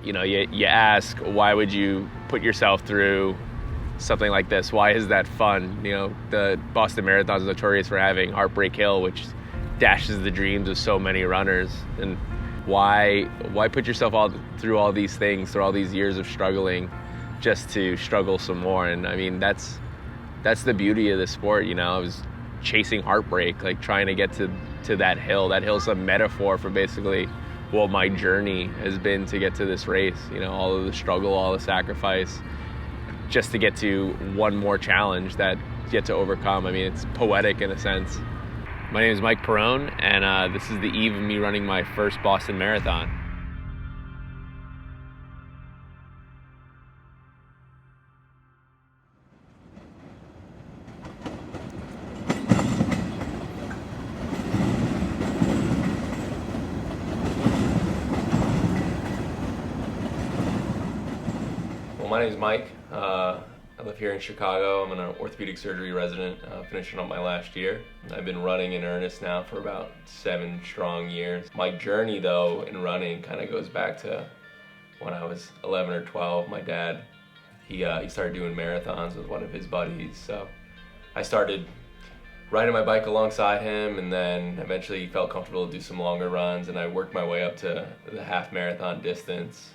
you ask, why would you put yourself through something like this? Why is that fun? The Boston Marathon is notorious for having Heartbreak Hill, which dashes the dreams of so many runners. And why put yourself through all these things, through all these years of struggling, just to struggle some more? And I mean, that's the beauty of the sport. I was chasing heartbreak, like trying to get to that hill. That hill's a metaphor for basically what my journey has been to get to this race. All of the struggle, all the sacrifice, just to get to one more challenge that you get to overcome. I mean, it's poetic in a sense. My name is Mike Perrone, and this is the eve of me running my first Boston Marathon. Well, my name is Mike. I live here in Chicago. I'm an orthopedic surgery resident, finishing up my last year. I've been running in earnest now for about 7 strong years. My journey, though, in running kind of goes back to when I was 11 or 12. My dad, he started doing marathons with one of his buddies, so I started riding my bike alongside him, and then eventually he felt comfortable to do some longer runs, and I worked my way up to the half marathon distance.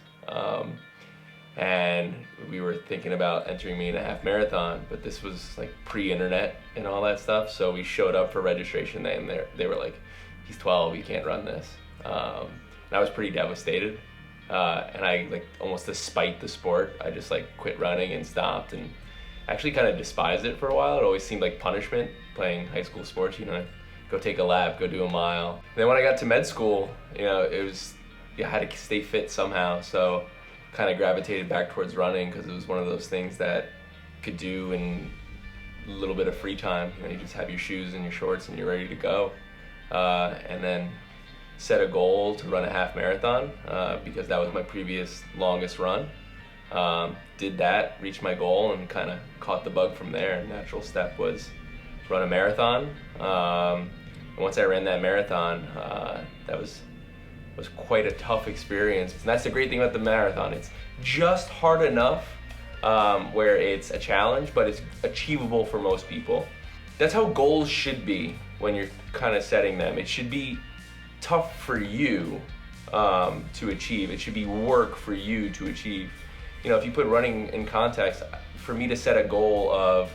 And we were thinking about entering me in a half marathon, but this was like pre-internet and all that stuff. So we showed up for registration day, and they were like, "He's 12, he can't run this." And I was pretty devastated. And I, like, almost despite the sport, I just like quit running and stopped, and actually kind of despised it for a while. It always seemed like punishment playing high school sports. Go take a lap, go do a mile. And then when I got to med school, it was, I had to stay fit somehow. So kind of gravitated back towards running because it was one of those things that you could do in a little bit of free time. You just have your shoes and your shorts and you're ready to go. And then set a goal to run a half marathon because that was my previous longest run. Did that, reached my goal, and kind of caught the bug from there. Natural step was to run a marathon. And once I ran that marathon, that was quite a tough experience. And that's the great thing about the marathon. It's just hard enough where it's a challenge, but it's achievable for most people. That's how goals should be when you're kind of setting them. It should be tough for you to achieve. It should be work for you to achieve. If you put running in context, for me to set a goal of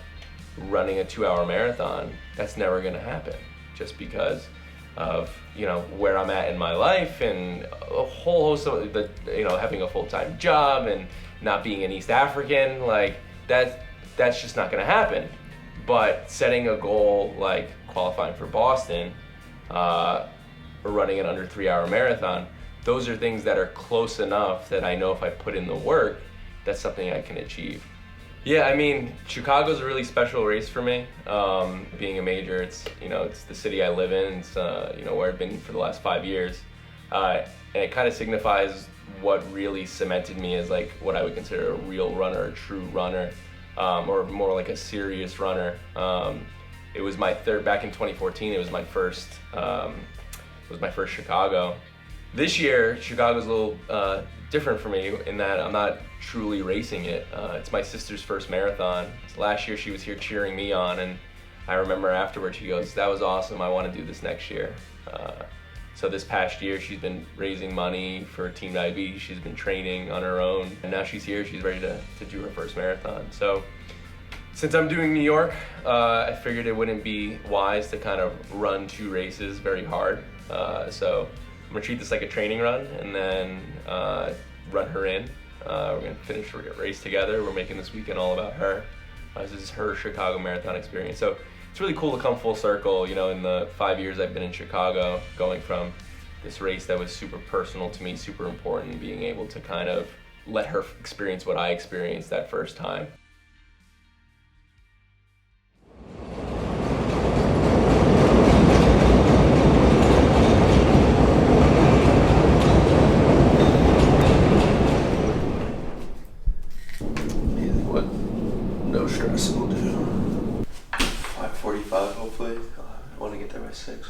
running a 2-hour marathon, that's never gonna happen, just because of where I'm at in my life and a whole host of having a full-time job and not being an East African, like that's just not gonna happen. But setting a goal like qualifying for Boston or running an under 3-hour marathon, those are things that are close enough that I know if I put in the work, that's something I can achieve. Yeah, I mean, Chicago's a really special race for me. Being a major, it's the city I live in. It's where I've been for the last 5 years, and it kind of signifies what really cemented me as like what I would consider a real runner, a true runner, or more like a serious runner. It was my third back in 2014. It was my first. Chicago. This year, Chicago's a little different for me in that I'm not truly racing it. It's my sister's first marathon. So last year she was here cheering me on, and I remember afterwards she goes, "That was awesome, I want to do this next year." So this past year she's been raising money for Team Diabetes, she's been training on her own, and now she's here, she's ready to do her first marathon. So since I'm doing New York, I figured it wouldn't be wise to kind of run 2 races very hard. So I'm gonna treat this like a training run and then run her in. We're gonna finish the race together. We're making this weekend all about her. This is her Chicago Marathon experience. So it's really cool to come full circle, in the 5 years I've been in Chicago, going from this race that was super personal to me, super important, being able to kind of let her experience what I experienced that first time. No stress, we'll do 5:45 hopefully. I want to get there by 6.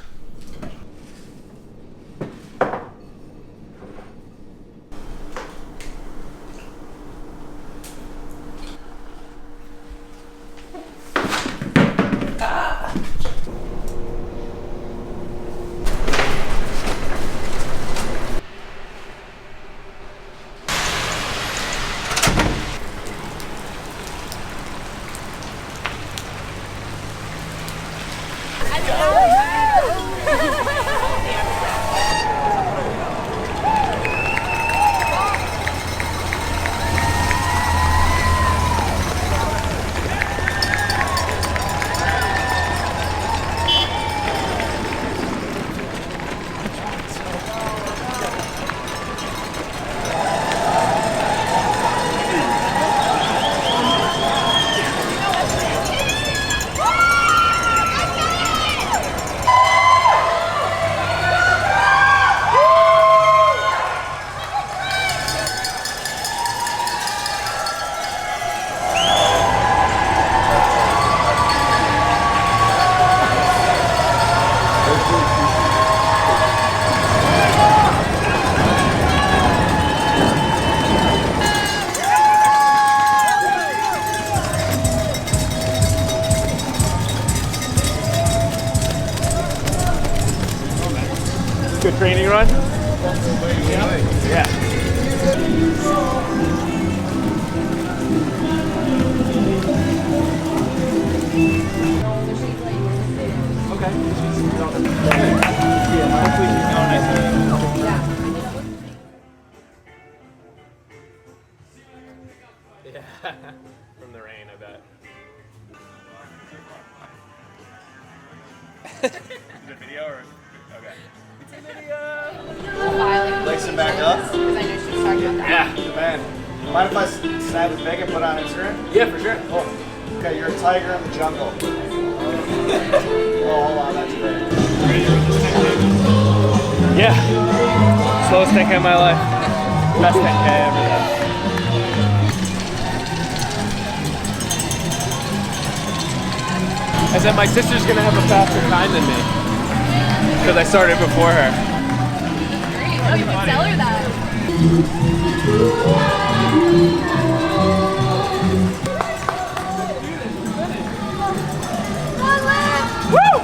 training run? Yeah. Okay. Hopefully she's going nice. Yeah. From the rain, I bet. Is it video or? Okay. It's a video. Legs it back up. Yeah. Man, mind if I snap this big and put on Instagram? Yeah, for sure. Cool. Okay, you're a tiger in the jungle. Oh, hold on, that's great. Yeah. Slowest 10K of my life. Best 10K ever done. I said my sister's gonna have a faster time than me because I started before her. Great. Oh, you can tell her that. Woo!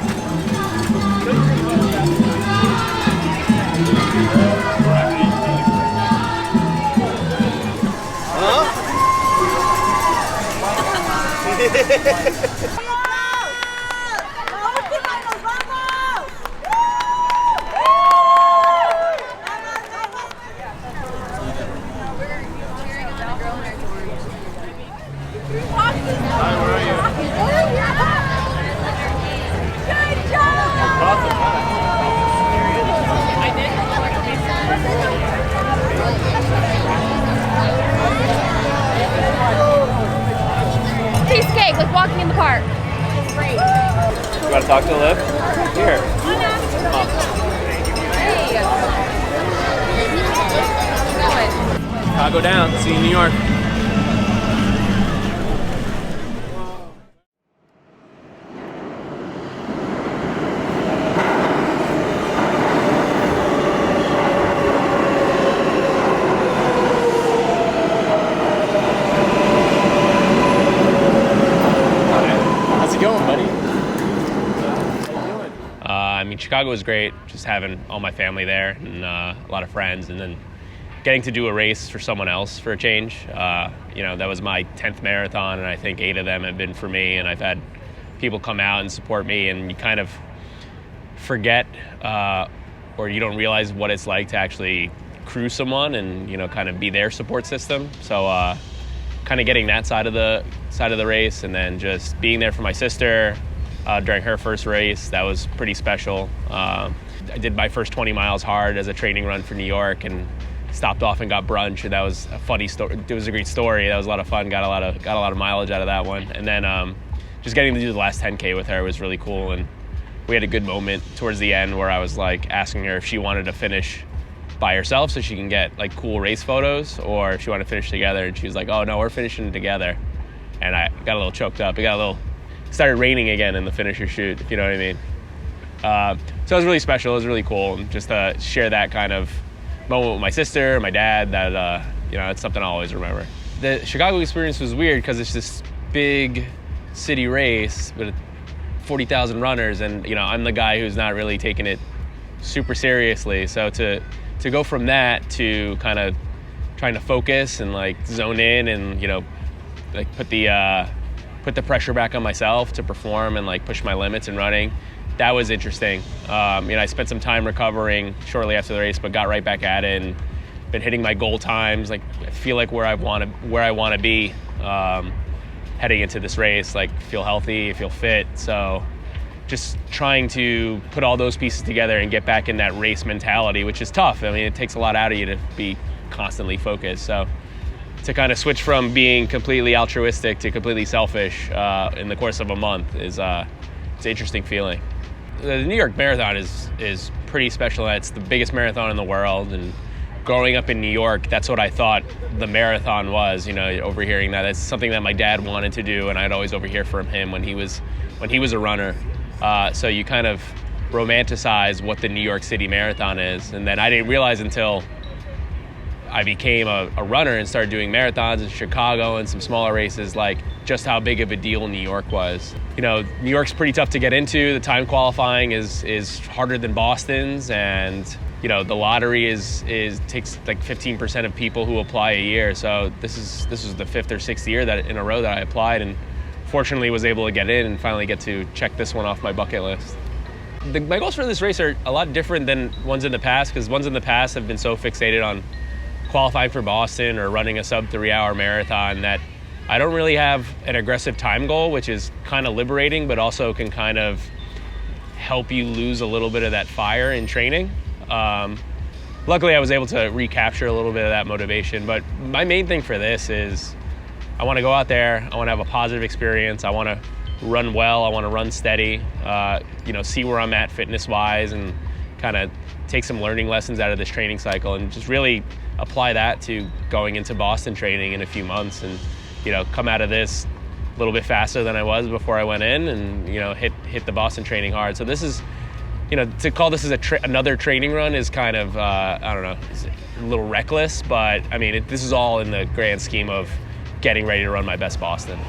Piece of cake, like walking in the park. Great. You want to talk to Liv? Here. Hey. Chicago down. See you in New York. How's it going, buddy? I mean, Chicago was great, just having all my family there and a lot of friends, and then getting to do a race for someone else for a change. You know, that was my 10th marathon, and I think 8 of them have been for me, and I've had people come out and support me, and you kind of forget or you don't realize what it's like to actually crew someone and, you know, kind of be their support system. So kind of getting that side of the race, and then just being there for my sister during her first race, that was pretty special. I did my first 20 miles hard as a training run for New York, and stopped off and got brunch, and that was a funny story. It was a great story. That was a lot of fun. Got a lot of mileage out of that one. And then just getting to do the last 10K with her was really cool. And we had a good moment towards the end where I was like asking her if she wanted to finish by herself so she can get like cool race photos, or if she wanted to finish together. And she was like, "Oh no, we're finishing together." And I got a little choked up. Started raining again in the finisher chute, if you know what I mean. So it was really special. It was really cool, and just to share that kind of moment with my sister, my dad, that you know, it's something I'll always remember. The Chicago experience was weird because it's this big city race with 40,000 runners, and you know, I'm the guy who's not really taking it super seriously. So to go from that to kind of trying to focus and like zone in, and you know, like put the pressure back on myself to perform and like push my limits in running. That was interesting. You know, I spent some time recovering shortly after the race, but got right back at it and been hitting my goal times. Like, I feel like where I want to be heading into this race. Like, feel healthy, feel fit. So, just trying to put all those pieces together and get back in that race mentality, which is tough. I mean, it takes a lot out of you to be constantly focused. So, to kind of switch from being completely altruistic to completely selfish in the course of a month is it's an interesting feeling. The New York Marathon is pretty special. It's the biggest marathon in the world, and growing up in New York, that's what I thought the marathon was. You know, overhearing that, it's something that my dad wanted to do, and I'd always overhear from him when he was a runner. So you kind of romanticize what the New York City Marathon is, and then I didn't realize until I became a runner and started doing marathons in Chicago and some smaller races, like just how big of a deal New York was. You know, New York's pretty tough to get into. The time qualifying is harder than Boston's, and the lottery takes like 15% of people who apply a year. So this is the 5th or 6th year in a row that I applied, and fortunately was able to get in and finally get to check this one off my bucket list. My goals for this race are a lot different than ones in the past, because ones in the past have been so fixated on qualifying for Boston or running a sub 3-hour marathon that I don't really have an aggressive time goal, which is kind of liberating, but also can kind of help you lose a little bit of that fire in training. Luckily, I was able to recapture a little bit of that motivation, but my main thing for this is I want to go out there, I want to have a positive experience, I want to run well, I want to run steady, see where I'm at fitness-wise, and kind of take some learning lessons out of this training cycle and just really apply that to going into Boston training in a few months and come out of this a little bit faster than I was before I went in, and hit the Boston training hard. So this is, to call this as another training run is kind of I don't know, it's a little reckless, but I mean this is all in the grand scheme of getting ready to run my best Boston.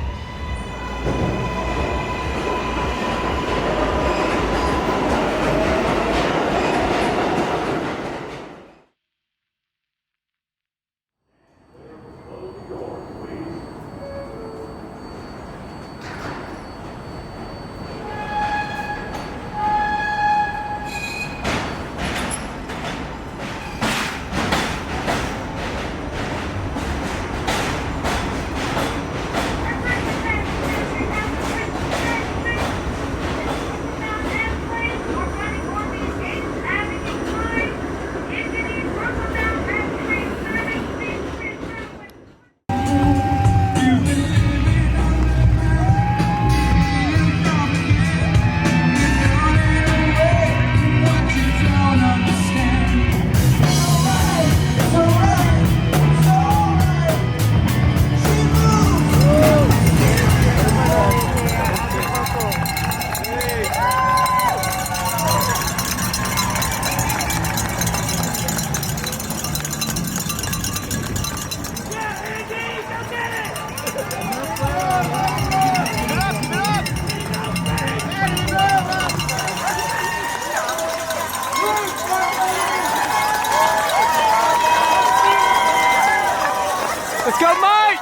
Let's go, Mike!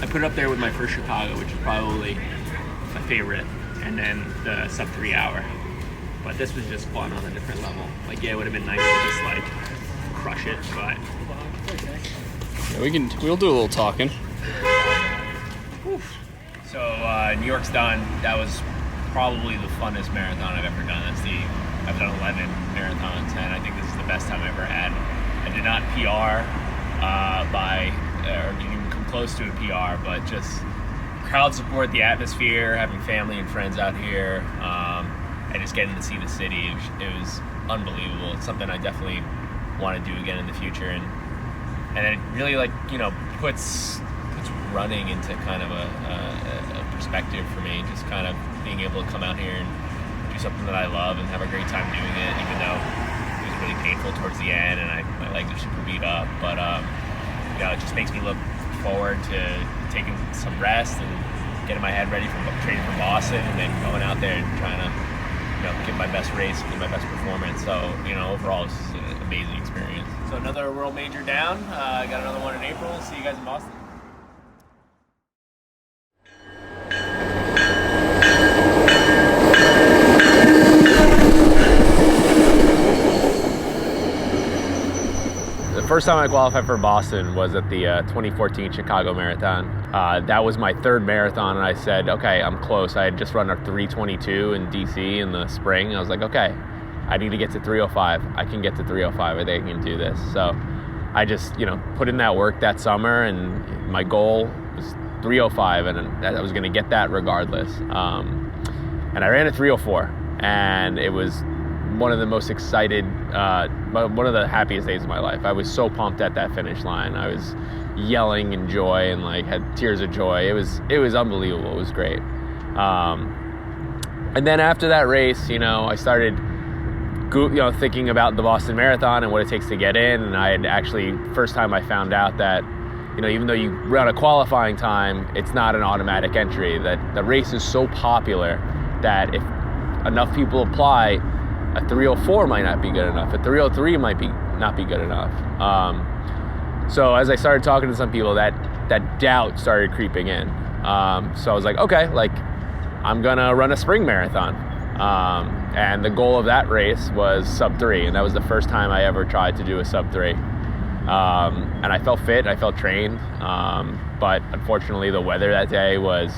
I put it up there with my first Chicago, which is probably my favorite, and then the sub 3 hour. But this was just fun on a different level. Like, yeah, it would have been nice to just like crush it, but yeah, we'll do a little talking. So New York's done. That was probably the funnest marathon I've ever done. I've done 11 marathons, and I think this is the best time I've ever had. I did not PR or didn't even come close to a PR, but just crowd support, the atmosphere, having family and friends out here, and just getting to see the city. It was unbelievable. It's something I definitely want to do again in the future, and it really puts running into kind of a perspective for me. Just kind of being able to come out here and do something that I love and have a great time doing it, even though it was really painful towards the end and my legs are super beat up. But it just makes me look forward to taking some rest and getting my head ready for training for Boston, and then going out there and trying to give my best race, give my best performance. So overall, it's an amazing experience. So another world major down. Got another one in April. See you guys in Boston. first time I qualified for Boston was at the 2014 Chicago Marathon. That was my third marathon, and I said, okay, I'm close. I had just run a 3:22 in DC in the spring. I was like, okay, I need to get to 3:05. I can get to 3:05. I think I can do this. So I just, put in that work that summer, and my goal was 3:05, and I was going to get that regardless. And I ran a 3:04, and it was one of the most excited, one of the happiest days of my life. I was so pumped at that finish line. I was yelling in joy and had tears of joy. It was unbelievable. It was great. And then after that race, I started, thinking about the Boston Marathon and what it takes to get in. And I had actually, first time I found out that, even though you run a qualifying time, it's not an automatic entry. That the race is so popular that if enough people apply, a 3:04 might not be good enough. A 3:03 might not be good enough. So as I started talking to some people, that doubt started creeping in. So I was like, okay, I'm gonna run a spring marathon. And the goal of that race was sub 3, and that was the first time I ever tried to do a sub 3. And I felt fit, I felt trained, but unfortunately the weather that day was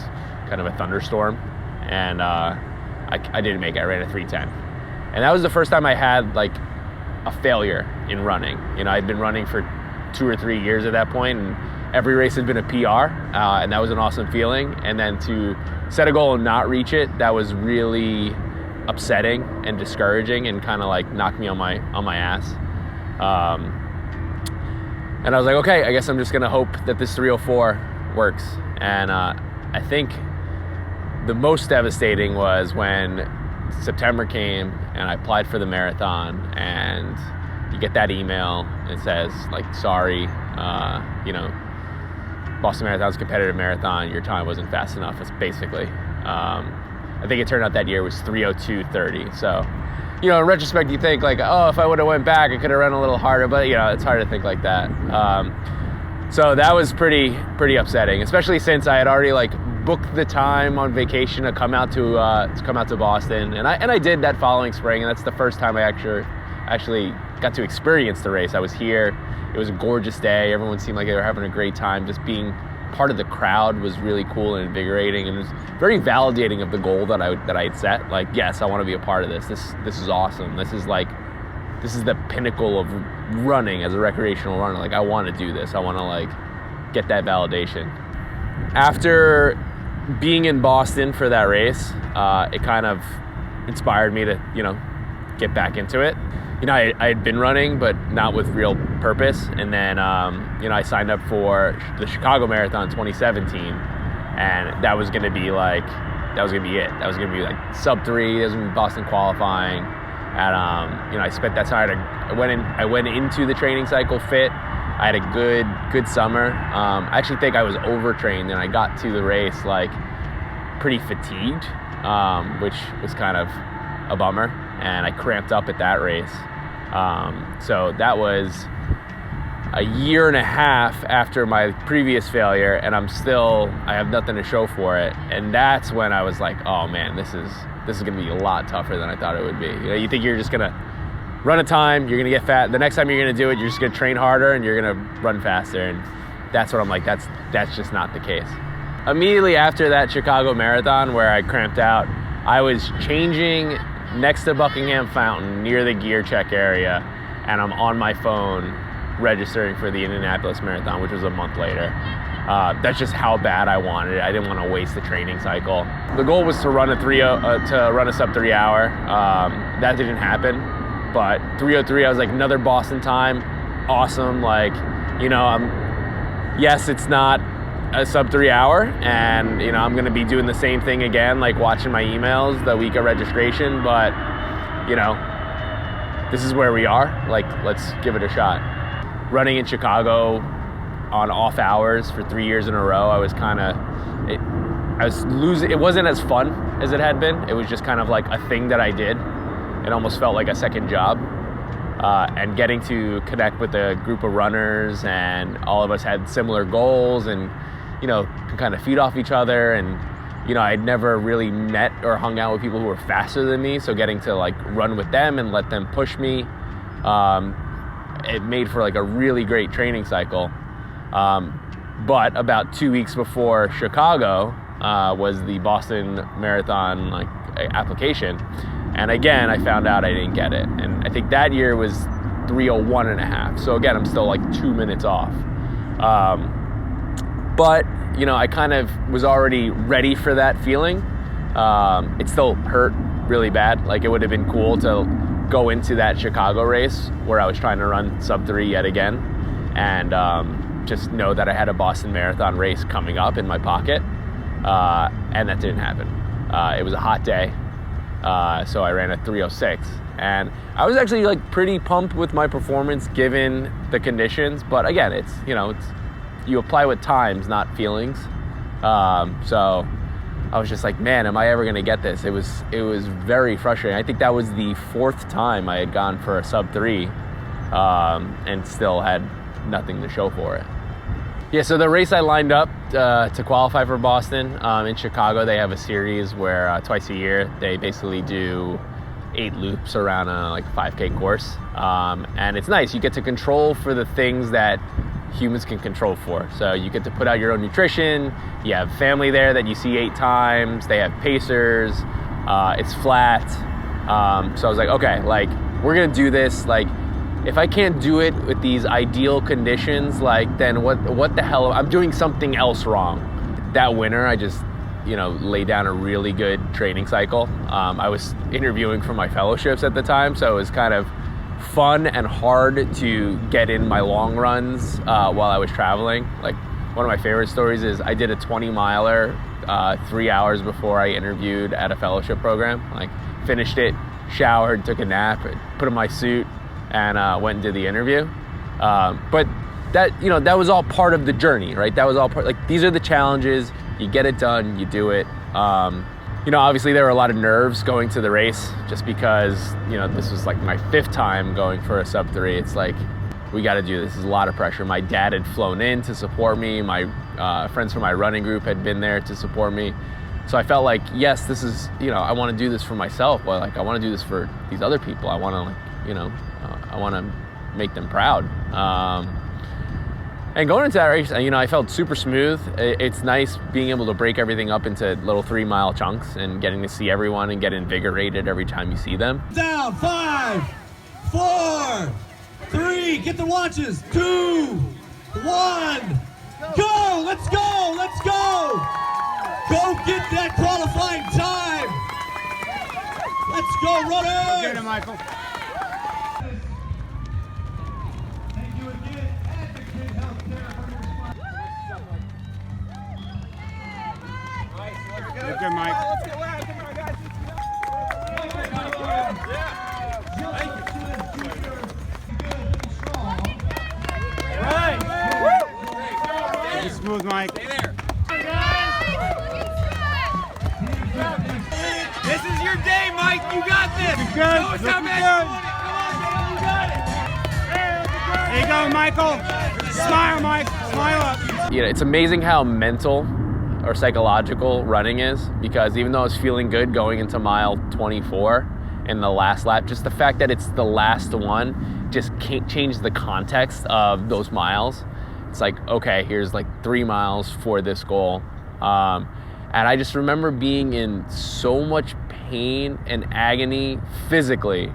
kind of a thunderstorm, and I didn't make it. I ran a 3:10. And that was the first time I had a failure in running. I'd been running for 2 or 3 years at that point, and every race had been a PR, and that was an awesome feeling. And then to set a goal and not reach it, that was really upsetting and discouraging, and kind of knocked me on my ass. And I was like, okay, I guess I'm just gonna hope that this 3:04 works. And I think the most devastating was when September came and I applied for the marathon, and you get that email. It says sorry, Boston Marathon's a competitive marathon. Your time wasn't fast enough. It's basically, I think it turned out that year was 3:02:30. So, in retrospect, you think oh, if I would have went back, I could have run a little harder. But it's hard to think like that. So that was pretty upsetting, especially since I had already booked the time on vacation to come out to Boston, and I did that following spring, and that's the first time I actually got to experience the race. I was here. It was a gorgeous day. Everyone seemed like they were having a great time. Just being part of the crowd was really cool and invigorating, and it was very validating of the goal that I had set. Yes, I want to be a part of this. This is awesome. This is the pinnacle of running as a recreational runner. I want to do this. I want to get that validation. After being in Boston for that race, it kind of inspired me to, get back into it. I had been running, but not with real purpose. And then, I signed up for the Chicago Marathon 2017, and that was going to be it. That was going to be sub 3. That was going to be Boston qualifying. And, I spent that time. I went into the training cycle fit. I had a good summer. I actually think I was overtrained, and I got to the race pretty fatigued, which was kind of a bummer. And I cramped up at that race. So that was a year and a half after my previous failure, and I have nothing to show for it. And that's when I was like, oh man, this is gonna be a lot tougher than I thought it would be. You think you're just gonna run a time, you're gonna get fat. The next time you're gonna do it, you're just gonna train harder and you're gonna run faster. And that's what I'm like, that's just not the case. Immediately after that Chicago Marathon where I cramped out, I was changing next to Buckingham Fountain near the gear check area, and I'm on my phone registering for the Indianapolis Marathon, which was a month later. That's just how bad I wanted it. I didn't want to waste the training cycle. The goal was to run a sub 3 hour. That didn't happen, but 3:03, I was like, another Boston time, awesome. Yes, it's not a sub 3 hour, and I'm gonna be doing the same thing again, watching my emails the week of registration, but this is where we are. Let's give it a shot. Running in Chicago on off hours for 3 years in a row, I was losing. It wasn't as fun as it had been. It was just kind of a thing that I did. It almost felt like a second job. And getting to connect with a group of runners, and all of us had similar goals, and can kind of feed off each other. And I'd never really met or hung out with people who were faster than me, so getting to run with them and let them push me, it made for like a really great training cycle. But about 2 weeks before Chicago was the Boston Marathon like application, and again I found out I didn't get it, and I think that year was 3:01.5. So again, I'm still like 2 minutes off. But you know, I kind of was already ready for that feeling. It still hurt really bad. Like it would have been cool to go into that Chicago race where I was trying to run sub-3 yet again, and just know that I had a Boston Marathon race coming up in my pocket, and that didn't happen. It was a hot day, so I ran a 3:06, and I was actually like pretty pumped with my performance given the conditions. But again, it's you apply with times, not feelings. So I was just like, man, am I ever gonna get this? It was very frustrating. I think that was the 4th time I had gone for a sub-3, and still had nothing to show for it. Yeah, so the race I lined up to qualify for Boston, in Chicago, they have a series where twice a year they basically do 8 loops around a like 5K course, and it's nice. You get to control for the things that humans can control for. So you get to put out your own nutrition. You have family there that you see 8 times. They have pacers. It's flat. So I was like, okay, like we're gonna do this. Like, if I can't do it with these ideal conditions, like then what the hell? I'm doing something else wrong. That winter, I just laid down a really good training cycle. I was interviewing for my fellowships at the time, so it was kind of fun and hard to get in my long runs while I was traveling. Like one of my favorite stories is I did a 20-miler 3 hours before I interviewed at a fellowship program. Like finished it, showered, took a nap, put on my suit, and went and did the interview. But that was all part of the journey, right? That was all part, like these are the challenges, you get it done, you do it. Obviously there were a lot of nerves going to the race just because, this was like my 5th time going for a sub-3. It's like, we got to do this. This is a lot of pressure. My dad had flown in to support me. My friends from my running group had been there to support me. So I felt like, yes, this is, I want to do this for myself, but like I want to do this for these other people. I want to I want to make them proud. And going into that race, I felt super smooth. It's nice being able to break everything up into little 3-mile chunks and getting to see everyone and get invigorated every time you see them. Down, 5, 4, 3, get the watches, 2, 1, go, let's go, let's go. Go get that qualifying time. Let's go, runners. Get it, Michael. Good, Mike. Let's get loud. Come on, guys. Right. Be smooth, Mike. Stay there. This is your day, Mike. You got this. You're good. Show us how bad you want it. Come on, man. You got it. There you go, Michael. Smile, Mike. Smile up. It's amazing how mental or psychological running is, because even though I was feeling good going into mile 24 in the last lap, just the fact that it's the last one just can't change the context of those miles. It's like, okay, here's like 3 miles for this goal. And I just remember being in so much pain and agony physically,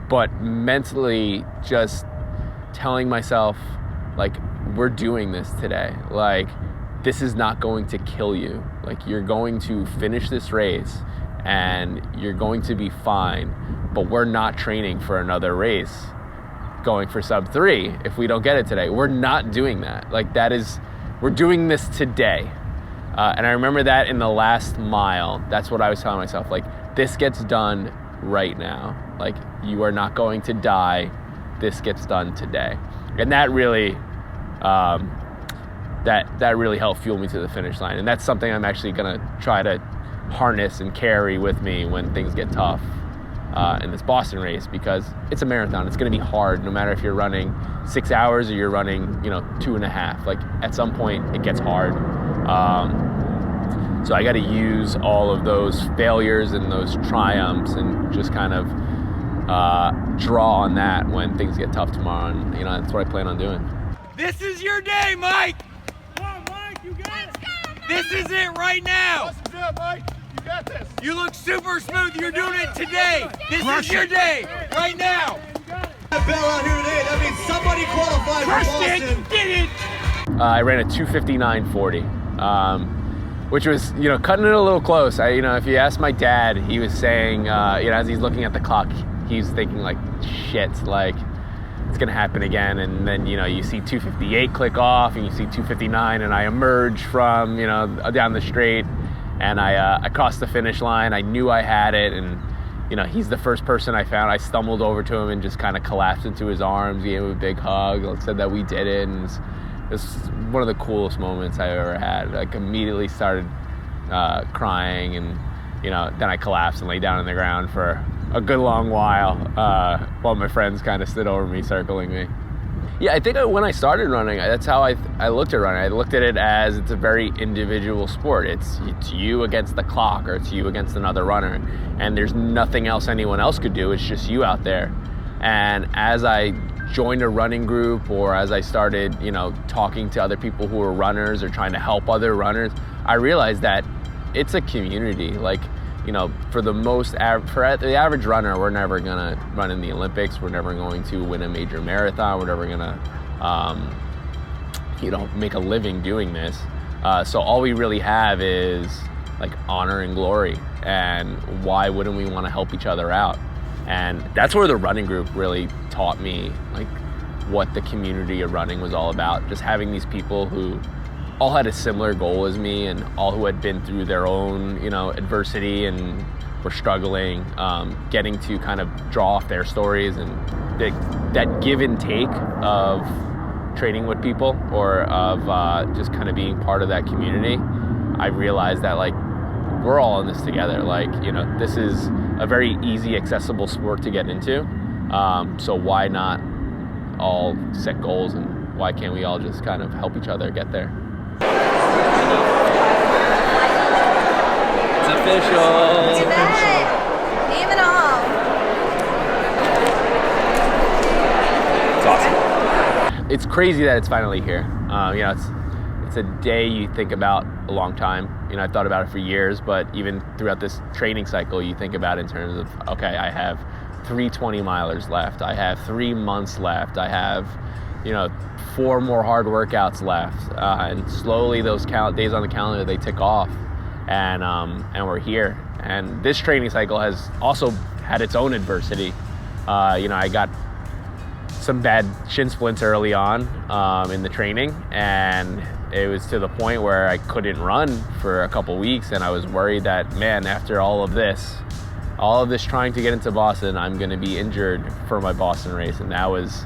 but mentally just telling myself, like, we're doing this today. Like, this is not going to kill you. Like, you're going to finish this race and you're going to be fine, but we're not training for another race going for sub-3 if we don't get it today. We're not doing that. Like, we're doing this today. And I remember that in the last mile, that's what I was telling myself. Like, this gets done right now. Like, you are not going to die. This gets done today. And that really, that really helped fuel me to the finish line. And that's something I'm actually gonna try to harness and carry with me when things get tough in this Boston race, because it's a marathon. It's gonna be hard no matter if you're running 6 hours or you're running 2.5. Like, at some point it gets hard. So I gotta use all of those failures and those triumphs and just kind of draw on that when things get tough tomorrow, and you know that's what I plan on doing. This is your day, Mike. Come on, Mike, you got it. This is it right now. This is it, Mike. You got this. You look super smooth. You're doing it today. This is your day right now. The bell out here today. That means somebody qualified for Boston. Did it. I ran a 2:59:40, which was, you know, cutting it a little close. If you ask my dad, he was saying, as he's looking at the clock, he's thinking like, shit, like it's gonna happen again. And then, you see 2:58 click off, and you see 2:59, and I emerge from, down the straight, and I crossed the finish line. I knew I had it, and he's the first person I found. I stumbled over to him and just kind of collapsed into his arms, gave him a big hug, said that we did it, and it's one of the coolest moments I ever had. Like, immediately started crying, and then I collapsed and lay down on the ground for a good long while my friends kind of stood over me, circling me. Yeah, I think when I started running, that's how I looked at running. I looked at it as it's a very individual sport. It's you against the clock, or it's you against another runner, and there's nothing else anyone else could do. It's just you out there. And as I joined a running group, or as I started, talking to other people who were runners or trying to help other runners, I realized that it's a community. Like, for the average runner, we're never gonna run in the Olympics. We're never going to win a major marathon. We're never gonna, make a living doing this. So all we really have is like honor and glory. And why wouldn't we want to help each other out? And that's where the running group really taught me like what the community of running was all about. Just having these people who all had a similar goal as me, and all who had been through their own, adversity and were struggling, getting to kind of draw off their stories, and that give and take of training with people, or of just kind of being part of that community. I realized that like we're all in this together. Like, this is a very easy, accessible sport to get into. So why not all set goals, and why can't we all just kind of help each other get there? It's official. Look at that. Name it all. It's awesome. It's crazy that it's finally here. It's a day you think about a long time. I've thought about it for years, but even throughout this training cycle, you think about it in terms of, okay, I have 3 20-milers left. I have 3 months left. I have, 4 more hard workouts left. And slowly those days on the calendar, they tick off, and we're here. And this training cycle has also had its own adversity. I got some bad shin splints early on in the training, and it was to the point where I couldn't run for a couple weeks, and I was worried that, man, after all of this trying to get into Boston, I'm going to be injured for my Boston race, and that was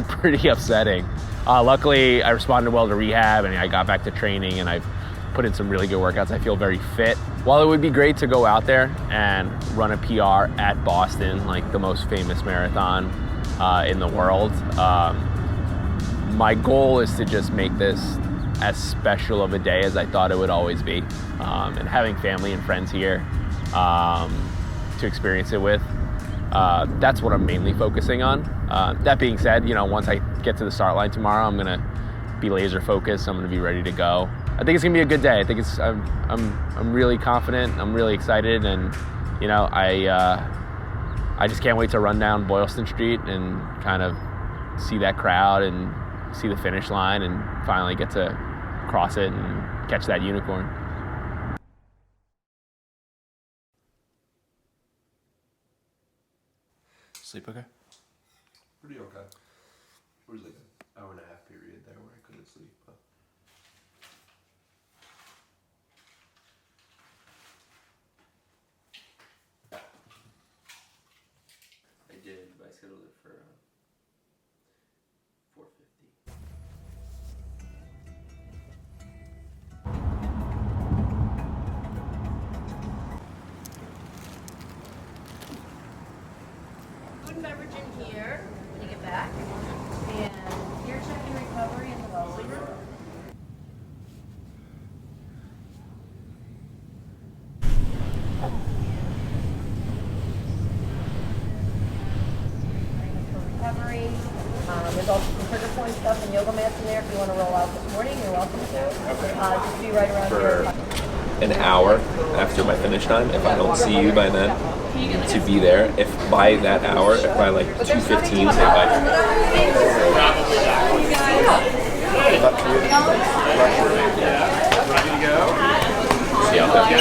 pretty upsetting. Luckily, I responded well to rehab, and I got back to training, and I've put in some really good workouts. I feel very fit. While it would be great to go out there and run a PR at Boston, like the most famous marathon in the world, my goal is to just make this as special of a day as I thought it would always be. And having family and friends here to experience it with, that's what I'm mainly focusing on. That being said, once I get to the start line tomorrow, I'm gonna be laser focused. I'm gonna be ready to go. I think it's gonna be a good day. I think I'm really confident. I'm really excited, and I just can't wait to run down Boylston Street and kind of see that crowd and see the finish line and finally get to cross it and catch that unicorn. Sleep okay? Pretty okay. There was like an hour and a half period there where I couldn't sleep, but I did. I scheduled it for 4:50. Food and beverage in here when you get back. And your check and recovery in the welcome room. popcorn stuff and yoga mats in there if you want to roll out this morning. You're welcome to. Just be right around For here. an hour after my finish time, if I don't see you by then, to be there. If by that hour, if by like 2:15, say bye. Ready to go? See how that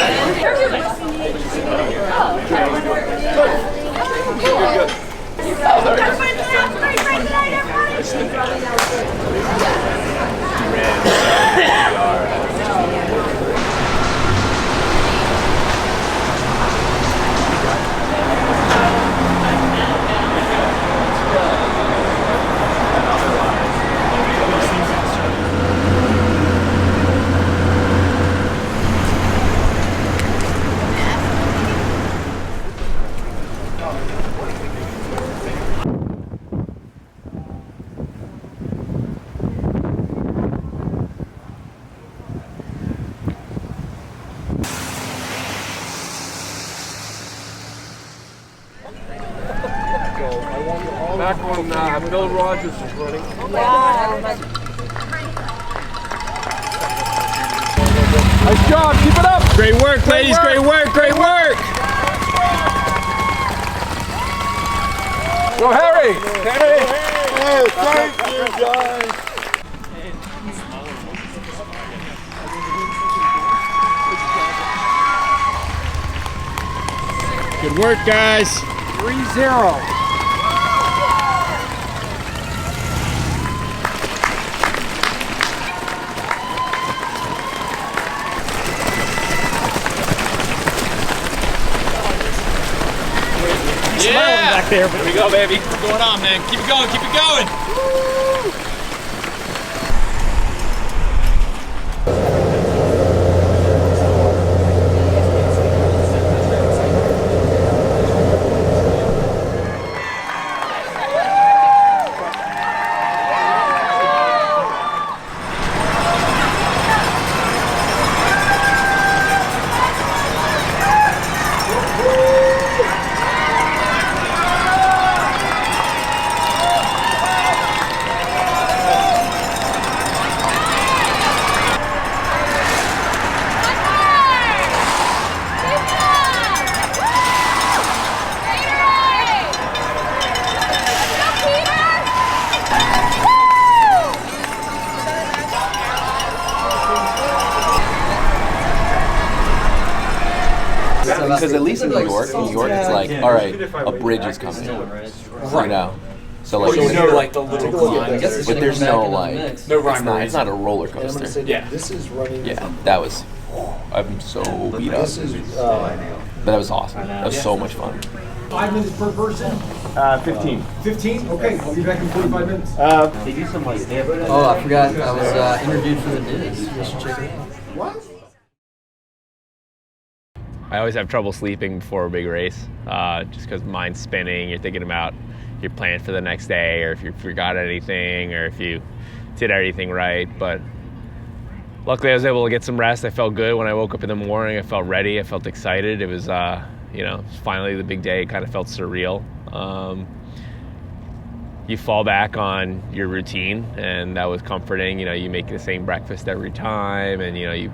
Back when Bill Rogers was running. Nice job, keep it up! Great work, ladies, great work, great work! Go Harry! Harry! Hey, thank you guys! Good work, guys. 3-0. Yeah! Back there. Here we go, baby. What's going on, man? Keep it going, keep it going. Because at least in New York, it's like, all right, a bridge is coming, you know. So like, you know, like the little climb. but there's no like, it's not a roller coaster. Yeah. Yeah, that was. I'm so beat up, but that was awesome. That was so much fun. 5 minutes per person? 15. 15? Okay, I'll be back in 45 minutes. They do some like. Oh, I forgot. I was interviewed for the news. You should check it out. What? I always have trouble sleeping before a big race, just because mind's spinning. You're thinking about your plan for the next day, or if you forgot anything, or if you did everything right. But luckily, I was able to get some rest. I felt good when I woke up in the morning. I felt ready. I felt excited. It was, finally the big day. It kind of felt surreal. You fall back on your routine, and that was comforting. You know, you make the same breakfast every time, and you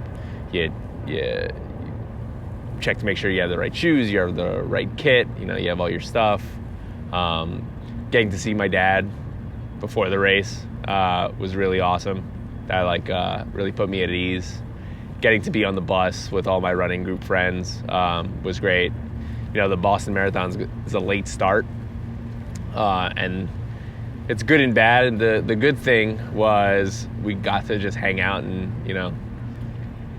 check to make sure you have the right shoes, you have the right kit, you have all your stuff. Getting to see my dad before the race was really awesome. That really put me at ease. Getting to be on the bus with all my running group friends was great. The Boston Marathon is a late start, and it's good and bad. And the good thing was we got to just hang out and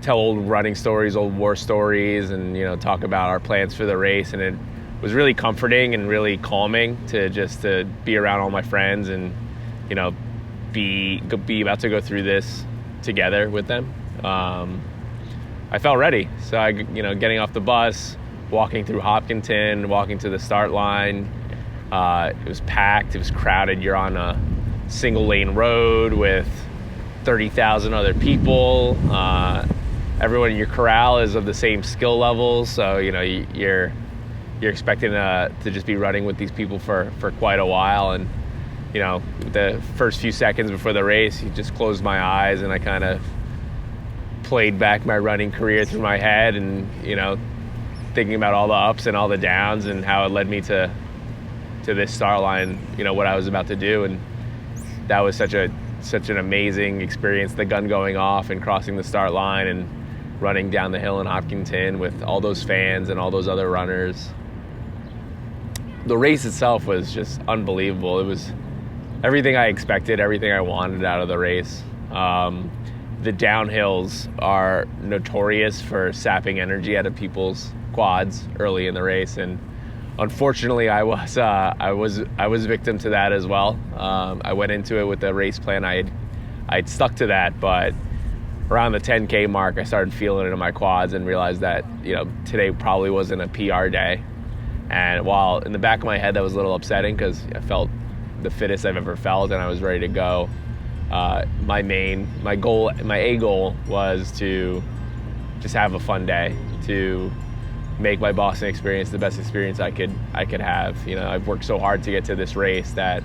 tell old running stories, old war stories, and talk about our plans for the race. And it was really comforting and really calming to be around all my friends and be about to go through this together with them. I felt ready. So getting off the bus, walking through Hopkinton, walking to the start line. It was packed. It was crowded. You're on a single lane road with 30,000 other people. Everyone in your corral is of the same skill level, so you're expecting to just be running with these people for quite a while. And you know, the first few seconds before the race, you just closed my eyes and I kind of played back my running career through my head, and, you know, thinking about all the ups and all the downs and how it led me to this start line, you know, what I was about to do. And that was such an amazing experience, the gun going off and crossing the start line and running down the hill in Hopkinton with all those fans and all those other runners. The race itself was just unbelievable. It was everything I expected, everything I wanted out of the race. The downhills are notorious for sapping energy out of people's quads early in the race, and unfortunately, I was victim to that as well. I went into it with the race plan. I'd stuck to that, but around the 10K mark, I started feeling it in my quads and realized that, you know, today probably wasn't a PR day. And while in the back of my head that was a little upsetting because I felt the fittest I've ever felt and I was ready to go, my A goal was to just have a fun day, to make my Boston experience the best experience I could have. You know, I've worked so hard to get to this race that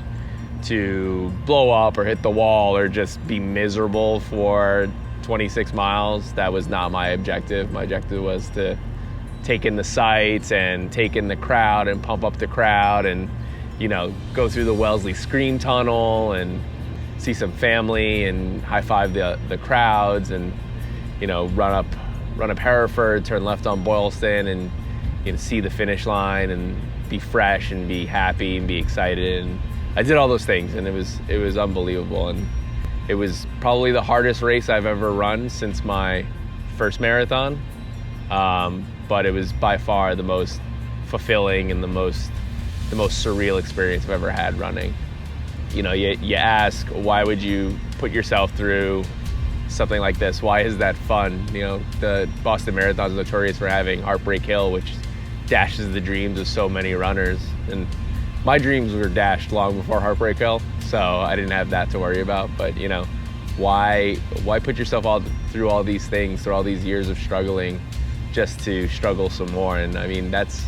to blow up or hit the wall or just be miserable for 26 miles, that was not my objective. My objective was to take in the sights and take in the crowd and pump up the crowd and, you know, go through the Wellesley Screen Tunnel and see some family and high-five the crowds and, you know, run up Hereford, turn left on Boylston, and, you know, see the finish line and be fresh and be happy and be excited. And I did all those things, and it was unbelievable. And it was probably the hardest race I've ever run since my first marathon, but it was by far the most fulfilling and the most surreal experience I've ever had running. You know, you ask, why would you put yourself through something like this? Why is that fun? You know, the Boston Marathon is notorious for having Heartbreak Hill, which dashes the dreams of so many runners. And my dreams were dashed long before Heartbreak Hill, so I didn't have that to worry about. But, you know, why put yourself through all these things, through all these years of struggling, just to struggle some more? And I mean, that's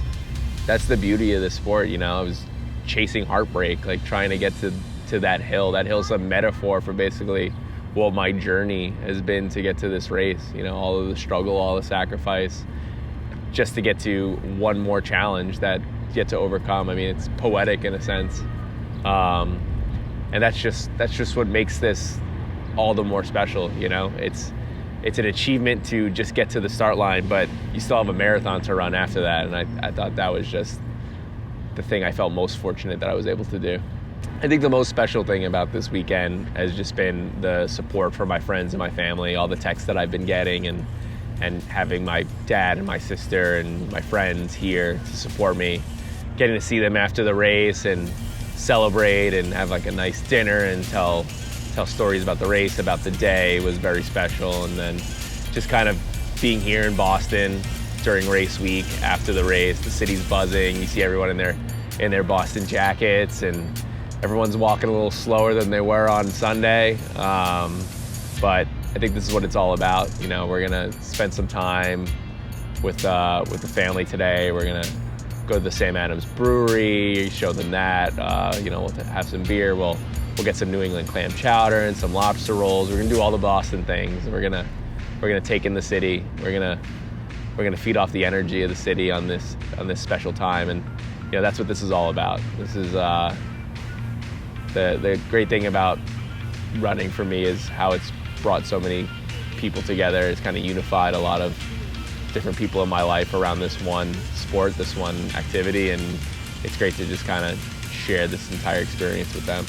the beauty of the sport. You know, I was chasing heartbreak, like trying to get to that hill. That hill's a metaphor for basically what my journey has been to get to this race. You know, all of the struggle, all the sacrifice, just to get to one more challenge that you get to overcome. I mean, it's poetic in a sense, and that's just what makes this all the more special. You know, it's an achievement to just get to the start line, but you still have a marathon to run after that. And I thought that was just the thing I felt most fortunate that I was able to do. I think the most special thing about this weekend has just been the support from my friends and my family, all the texts that I've been getting, and having my dad and my sister and my friends here to support me, getting to see them after the race and celebrate and have like a nice dinner and tell stories about the race, about the day, was very special. And then just kind of being here in Boston during race week after the race, the city's buzzing, you see everyone in their Boston jackets, and everyone's walking a little slower than they were on Sunday, but I think this is what it's all about. You know, we're gonna spend some time with the family today. We're gonna go to the Sam Adams Brewery, show them that. You know, we'll have some beer. We'll get some New England clam chowder and some lobster rolls. We're gonna do all the Boston things. We're gonna take in the city. We're gonna feed off the energy of the city on this special time, and you know, that's what this is all about. This is the great thing about running for me is how it's brought so many people together. It's kind of unified a lot of different people in my life around this one sport, this one activity, and it's great to just kind of share this entire experience with them.